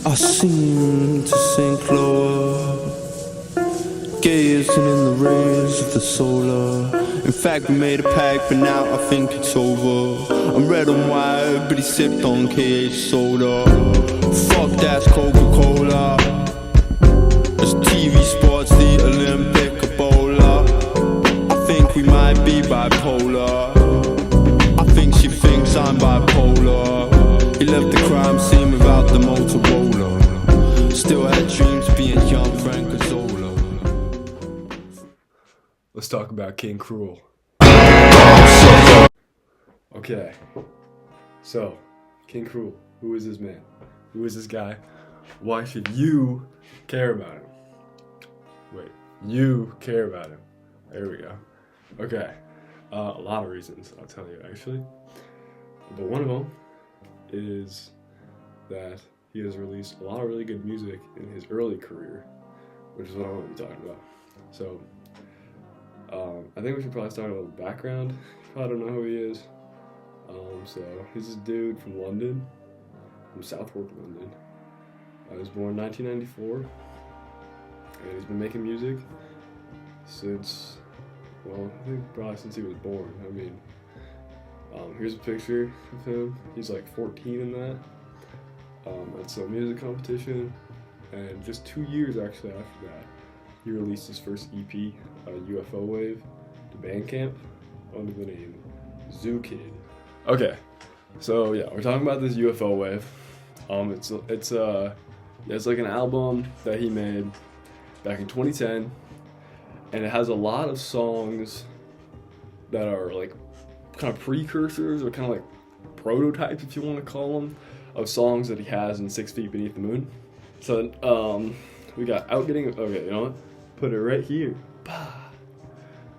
I seem to sink lower, gazing in the rays of the solar. In fact, we made a pact, but now I think it's over. I'm red and white, but he sipped on KH soda. Fuck, that's Coca-Cola. As TV sports, the Olympic Ebola. I think we might be bipolar. I think she thinks I'm bipolar. He left the crime scene without the Motorola. Still had dreams of being young Frank Azzola. Let's talk about King Krule. Okay, so King Krule, who is this man? Who is this guy? Why should you care about him? Wait, you care about him. There we go. Okay, a lot of reasons, I'll tell you actually. But one of them is that he has released a lot of really good music in his early career, which is what I want to be talking about. So, I think we should probably start with a background. You probably don't know who he is. So he's this dude from London, from Southwark, London. He was born in 1994, and he's been making music since, well, I think probably since he was born. I mean, here's a picture of him. He's like 14 in that. At some music competition, and just 2 years actually after that, he released his first EP, UFO Wave, to Bandcamp under the name Zoo Kid. Okay, so yeah, we're talking about this UFO Wave. It's like an album that he made back in 2010, and it has a lot of songs that are like kind of precursors or kind of like prototypes, if you want to call them, of songs that he has in 6 Feet Beneath the Moon. So we got Out Getting, okay, you know what? Put it right here.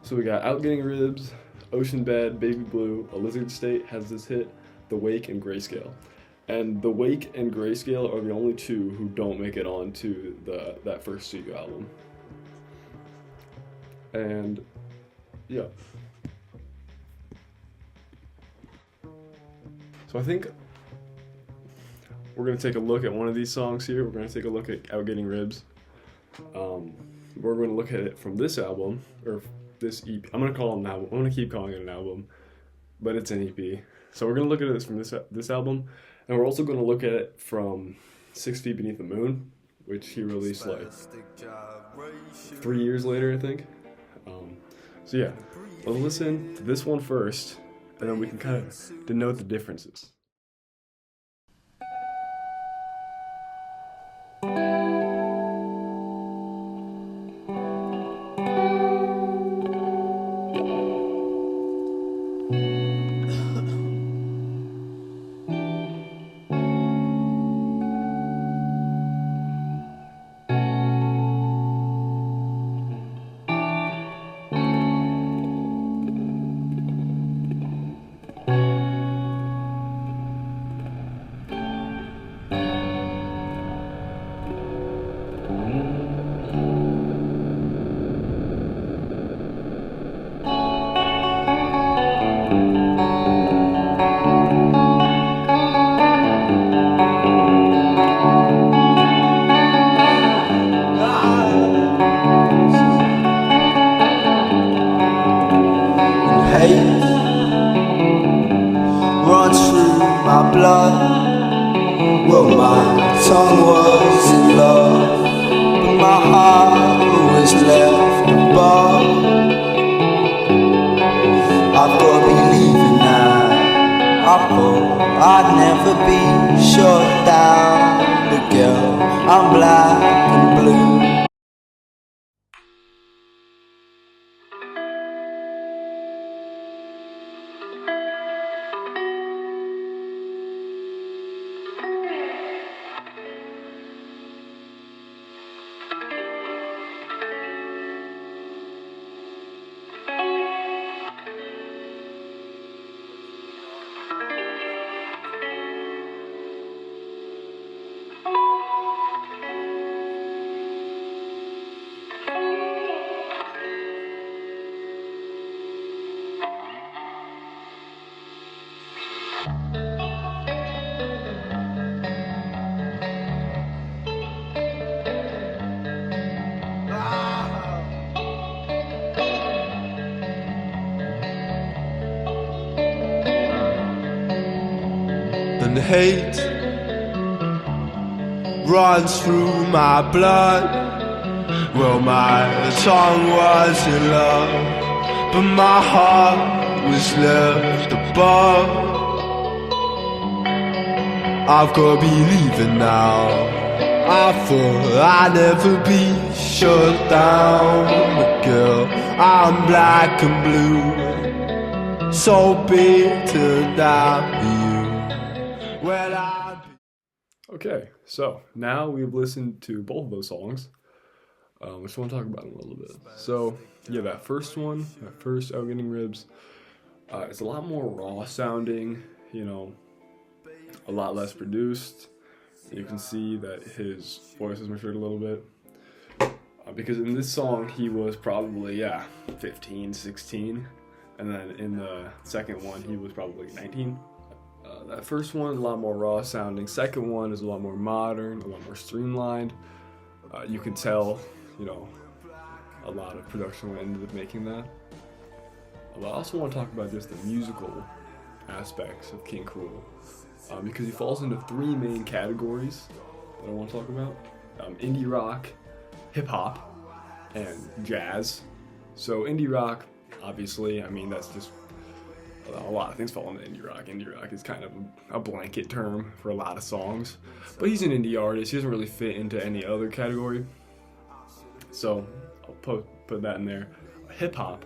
So we got Out Getting Ribs, Ocean Bed, Baby Blue, A Lizard State has this hit, The Wake, and Grayscale. And The Wake and Grayscale are the only two who don't make it onto that first studio album. And yeah. So I think we're going to take a look at one of these songs here. We're going to take a look at Out Getting Ribs. We're going to look at it from this album, or this EP. I'm going to call it an album. I'm going to keep calling it an album, but it's an EP. So we're going to look at it from this album, and we're also going to look at it from 6 Feet Beneath the Moon, which he released like 3 years later, I think. So yeah, let's listen to this one first, and then we can kind of denote the differences. Hate runs through my blood. Well, my tongue was in love, but my heart was left above. I've got to be leaving now. I thought I'd never be shut down, but girl, I'm black and blue. hate runs through my blood. Well, my tongue was in love, but my heart was left above. I've gotta be leaving now. I thought I'd never be shut down, but girl, I'm black and blue, so bitter down for you. Well, Okay, so now we've listened to both of those songs. Which I want to talk about in a little bit. So, yeah, that first one, that first Out Getting Ribs, it's a lot more raw sounding, you know, a lot less produced. You can see that his voice is matured a little bit. Because in this song, he was probably, 15, 16. And then in the second one, he was probably 19. That first one is a lot more raw sounding. Second one is a lot more modern, a lot more streamlined. You can tell, you know, a lot of production went into making that. But I also want to talk about just the musical aspects of King Krule, because he falls into three main categories that I want to talk about: indie rock, hip hop, and jazz. So indie rock, obviously, I mean, that's just a lot of things fall into indie rock. Indie rock is kind of a blanket term for a lot of songs, but he's an indie artist. He doesn't really fit into any other category. So I'll put that in there. Hip hop.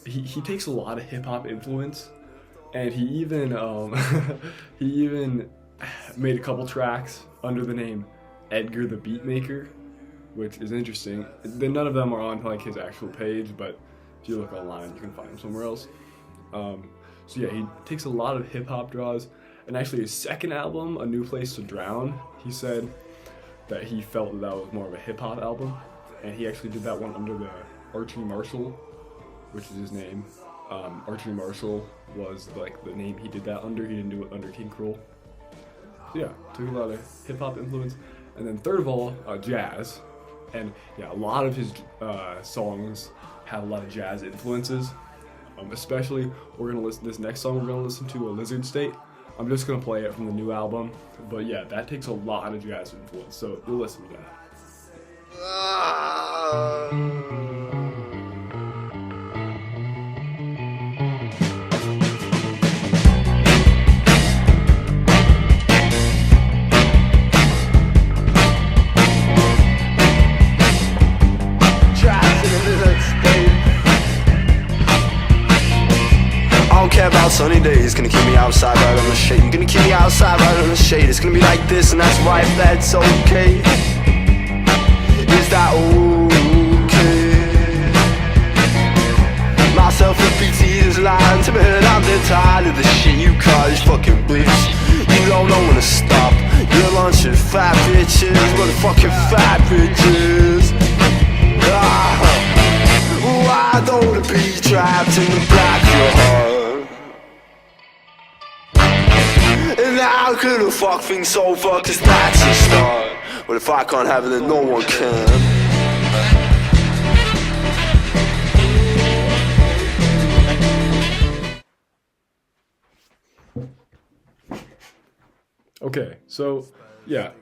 He takes a lot of hip hop influence, and he even made a couple tracks under the name Edgar the Beatmaker, which is interesting. Then none of them are on like his actual page, but if you look online, you can find them somewhere else. So yeah, he takes a lot of hip hop draws, and actually his second album, A New Place to Drown, he said that he felt that was more of a hip hop album, and he actually did that one under the Archie Marshall, which is his name. Archie Marshall was like the name he did that under. He didn't do it under King Krule. So yeah, took a lot of hip hop influence, and then third of all, jazz, and yeah, a lot of his songs have a lot of jazz influences. Especially, this next song we're gonna listen to, A Lizard State. I'm just gonna play it from the new album, but yeah, that takes a lot of jazz influence, so you'll listen to that. About sunny days, gonna keep me outside right on the shade. You're gonna keep me outside right on the shade. It's gonna be like this, and that's right, that's okay. Is that okay? Myself and PT is lying to me, and I'm dead tired of the shit you call these fucking bitch. You don't know when to stop. You're a bunch of fat bitches, motherfucking fat bitches. I don't wanna be trapped in the black of your heart. And how could a fuck thing so fucked, 'cause that's a start. But if I can't have it, then no one can. Okay, so yeah,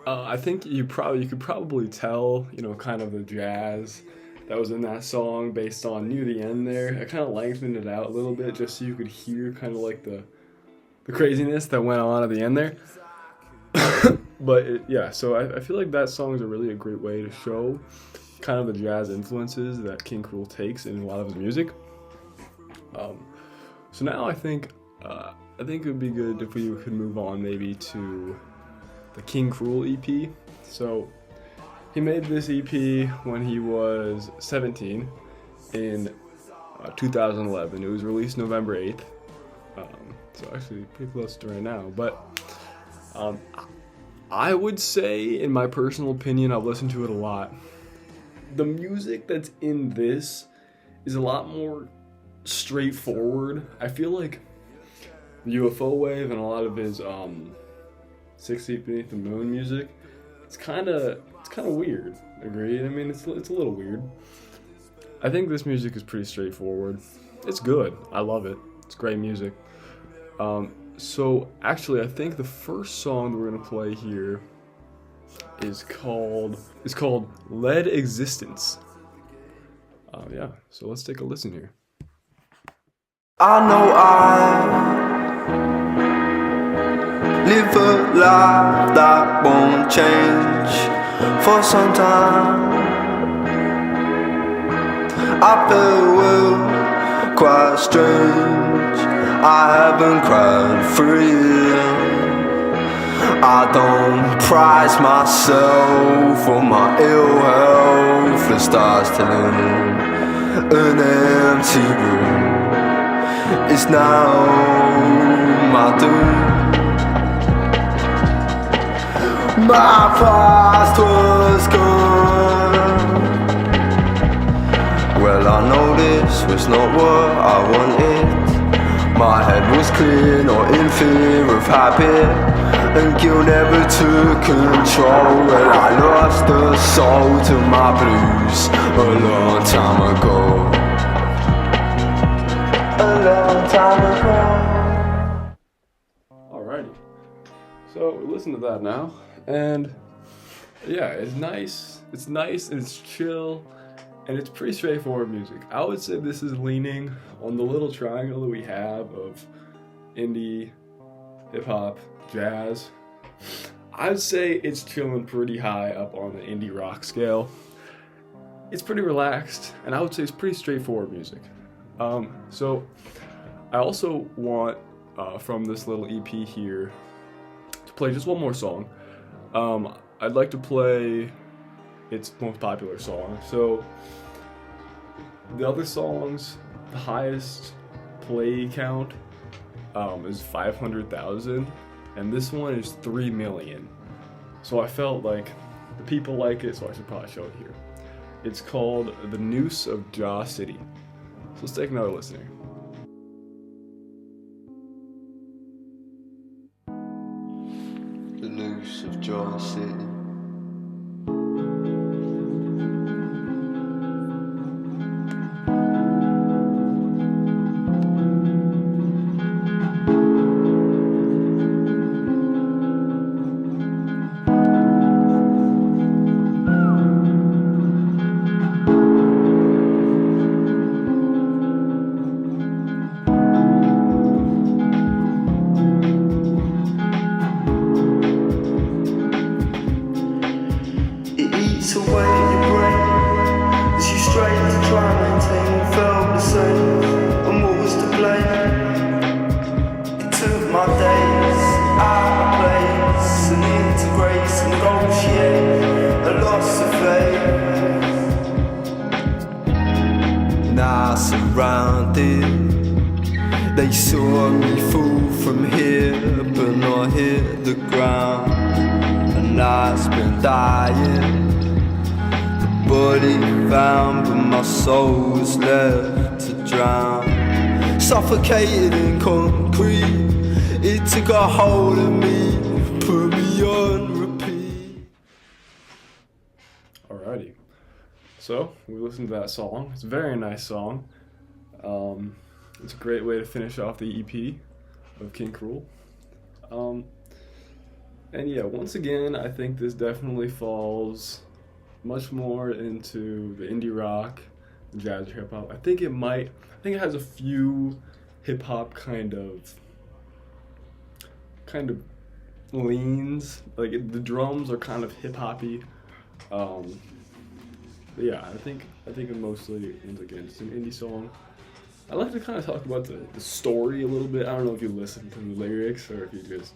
I think you could probably tell, you know, kind of the jazz that was in that song based on near the end there. I kind of lengthened it out a little bit just so you could hear kind of like the craziness that went on at the end there. But so I feel like that song is really a great way to show kind of the jazz influences that King Krule takes in a lot of his music. So now I think it would be good if we could move on maybe to the King Krule EP. So he made this EP when he was 17 in 2011. It was released November 8th. So actually pretty close to right now. But I would say, in my personal opinion, I've listened to it a lot. The music that's in this is a lot more straightforward. I feel like the UFO Wave and a lot of his 6 Feet Beneath the Moon music, it's kind of weird. Agreed? I mean, it's a little weird. I think this music is pretty straightforward. It's good. I love it. It's great music. So actually, I think the first song that we're gonna play here is called "Lead Existence." Yeah, so let's take a listen here. I know I live a life that won't change for some time. I feel well, quite strange. I haven't cried for years. I don't prize myself for my ill health. The stars telling an empty room is now my doom. My past was gone. Well, I know this was not what I wanted. My head was clear, not in fear of habit, and guilt never took control. And I lost the soul to my blues a long time ago. A long time ago. Alrighty, so we listen to that now, and yeah, it's nice. It's nice and it's chill, and it's pretty straightforward music. I would say this is leaning on the little triangle that we have of indie, hip hop, jazz. I'd say it's chilling pretty high up on the indie rock scale. It's pretty relaxed, and I would say it's pretty straightforward music. So I also want from this little EP here to play just one more song. I'd like to play its most popular song. So the other songs, the highest play count is 500,000, and this one is 3 million. So I felt like the people like it, so I should probably show it here. It's called The Noose of Jaw City. So let's take another listen here. The noose of Jaw City. Away your brain as you strain to try and maintain felt the same. And what was to blame? It took my days out of place and into grace and negotiate a loss of faith. Now surrounded, they saw me fall from here but not hit the ground. And I've been dying, body found, but my soul was left to drown. Suffocated in concrete, it took a hold of me, put me on repeat. Alrighty, so we listened to that song. It's a very nice song. It's a great way to finish off the EP of King Krule. And yeah, once again, I think this definitely falls much more into the indie rock, jazz, or hip hop. I think it has a few hip hop kind of leans. Like the drums are kind of hip hoppy. Yeah, I think it mostly, once again, it's an indie song. I'd like to kind of talk about the story a little bit. I don't know if you listened to the lyrics or if you just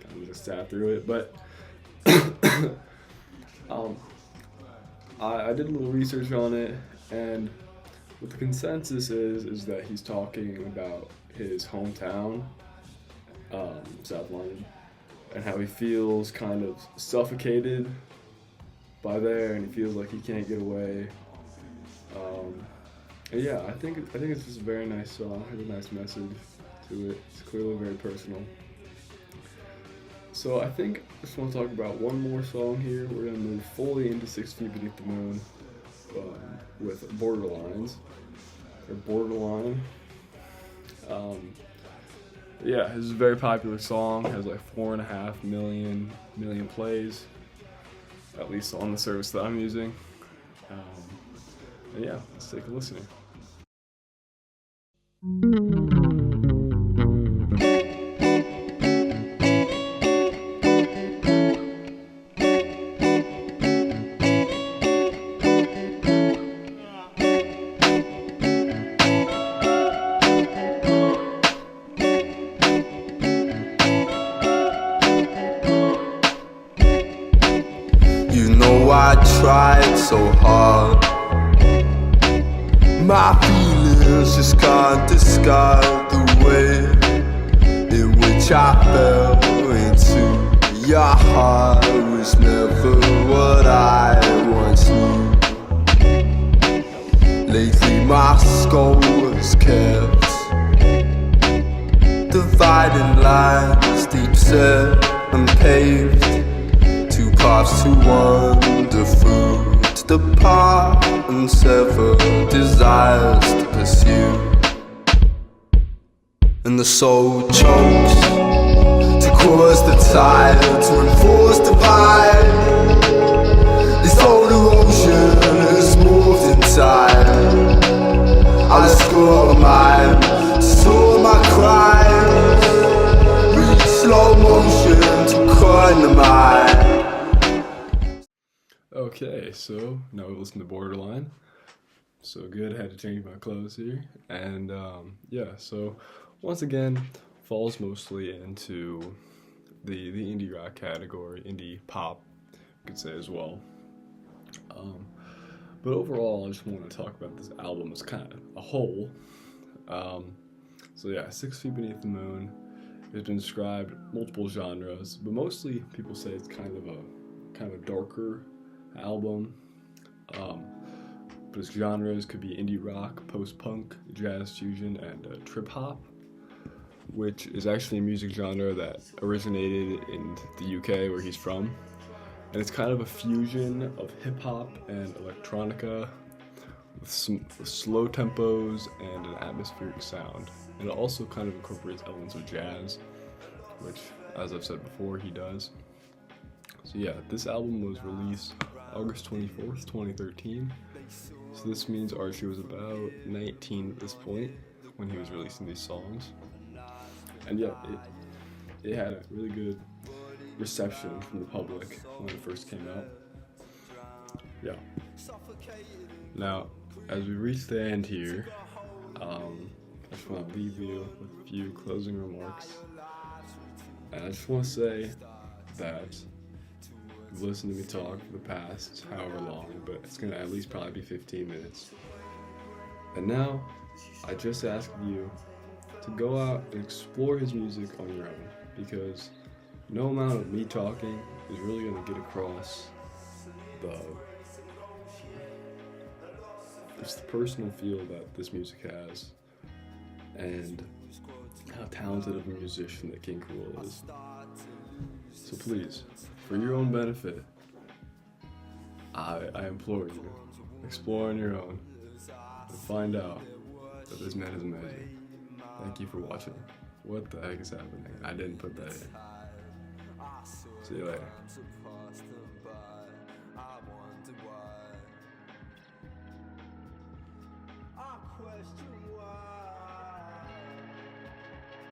kind of just sat through it, but I did a little research on it, and what the consensus is that he's talking about his hometown, South London, and how he feels kind of suffocated by there, and he feels like he can't get away. And yeah, I think it's just a very nice song. It has a nice message to it. It's clearly very personal. So I think I just want to talk about one more song here. We're gonna move fully into 6 Feet Beneath the Moon with Borderline. Yeah, this is a very popular song. Has like 4.5 million plays, at least on the service that I'm using. And yeah, let's take a listen here. You know I tried so hard. My feelings just can't discard the way in which I fell into your heart. Was never what I once knew. Lately my skull was kept dividing lines, deep set and paved. Two paths to wander through, to depart and sever desires to pursue. And the soul chokes to cause the tide to enforce divide. This old erosion is moved in time. I let go of mine, saw my cries, reach slow motion to coin the mind. Okay, so now we listen to Borderline. So good, I had to change my clothes here. And yeah, so once again, falls mostly into the indie rock category, indie pop, you could say as well. But overall, I just want to talk about this album as kind of a whole. So yeah, 6 Feet Beneath the Moon has been described multiple genres, but mostly people say it's kind of a darker album. But its genres could be indie rock, post-punk, jazz fusion, and trip hop, which is actually a music genre that originated in the UK, where he's from. And it's kind of a fusion of hip hop and electronica with slow tempos and an atmospheric sound. And it also kind of incorporates elements of jazz, which, as I've said before, he does. So yeah, this album was released August 24th, 2013. So this means Archie was about 19 at this point when he was releasing these songs. And yeah, it had a really good reception from the public when it first came out. Yeah. Now, as we reach the end here, I just want to leave you with a few closing remarks. And I just want to say that you've listened to me talk for the past however long, but it's going to at least probably be 15 minutes. And now, I just ask you to go out and explore his music on your own, because no amount of me talking is really going to get across just the personal feel that this music has, and how talented of a musician that King Krule is. So please, for your own benefit, I implore you, explore on your own and find out that this man is amazing. Thank you for watching. What the heck is happening? I didn't put that in. See you later. I question why.